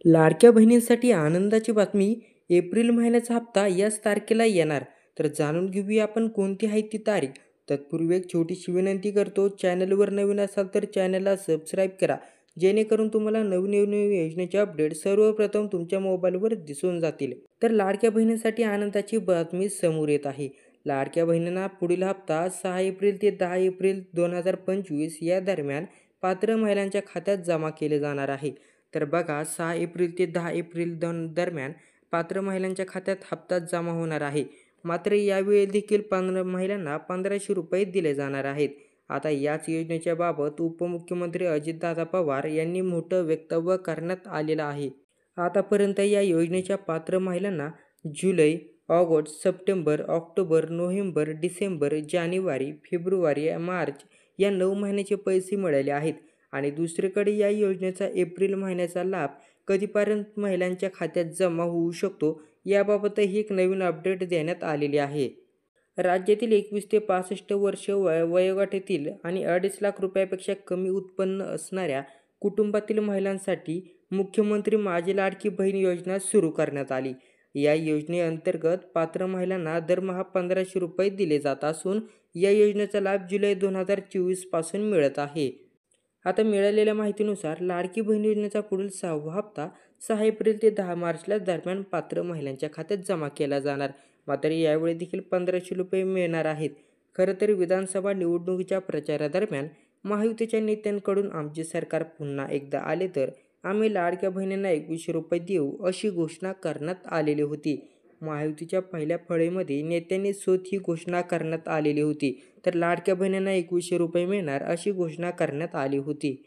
लाडक्या बहिणींसाठी आनंदाची बातमी. एप्रिल महिन्याचा हप्ता याच तारखेला येणार. तर जाणून घेऊया आपण कोणती आहे ती तारीख. तत्पूर्वी एक छोटीशी विनंती करतो, चॅनलवर नवीन असाल तर चॅनलला सबस्क्राईब करा, जेणेकरून तुम्हाला नवीन नवीन योजनेचे अपडेट सर्वप्रथम तुमच्या मोबाईलवर दिसून जातील. तर लाडक्या बहिणींसाठी आनंदाची बातमी समोर येत आहे. लाडक्या बहिणींना पुढील हप्ता 6 एप्रिल ते 10 एप्रिल 2025 या दरम्यान पात्र महिलांच्या खात्यात जमा केले जाणार आहे. तर बघा, 6 एप्रिल ते 10 एप्रिल दरम्यान पात्र महिलांच्या खात्यात हप्ता जमा होणार आहे. मात्र यावेळी देखील महिलांना 1500 रुपये दिले जाणार आहेत. आता याच योजनेच्या बाबत उपमुख्यमंत्री अजितदादा पवार यांनी मोठं वक्तव्य करण्यात आलेलं आहे. आतापर्यंत या योजनेच्या पात्र महिलांना जुलै, ऑगस्ट, सप्टेंबर, ऑक्टोबर, नोव्हेंबर, डिसेंबर, जानेवारी, फेब्रुवारी, मार्च या 9 महिन्याचे पैसे मिळाले आहेत. आणि दुसरीकडे या योजनेचा एप्रिल महिन्याचा लाभ कधीपर्यंत महिलांच्या खात्यात जमा होऊ शकतो, याबाबतही एक नवीन अपडेट देण्यात आलेली आहे. राज्यातील 21 ते 65 वर्ष वयोगटातील आणि 2.5 लाख रुपयापेक्षा कमी उत्पन्न असणाऱ्या कुटुंबातील महिलांसाठी मुख्यमंत्री माझी लाडकी बहीण योजना सुरू करण्यात आली. या योजनेअंतर्गत पात्र महिलांना दरमहा 1500 रुपये दिले जात असून या योजनेचा लाभ जुलै 2024 पासून मिळत आहे. आता मिळालेल्या माहितीनुसार लाडकी बहीण योजनेचा पुढील 6वा हप्ता 6 एप्रिल ते 10 मार्चला दरम्यान पात्र महिलांच्या खात्यात जमा केला जाणार. मात्र यावेळी देखील 1500 रुपये मिळणार आहेत. खरं तर विधानसभा निवडणुकीच्या प्रचारादरम्यान महायुतीच्या नेत्यांकडून आमचे सरकार पुन्हा एकदा आले तर आम्ही लाडक्या बहिणींना 2100 रुपये देऊ, अशी घोषणा करण्यात आलेली होती. महायुतीच्या पहिल्या फळीमध्ये नेत्यांनी स्वतः ही घोषणा करण्यात आलेली होती. तर लाडक्या बहिणींना 2100 रुपये मिळणार अशी घोषणा करण्यात आली होती.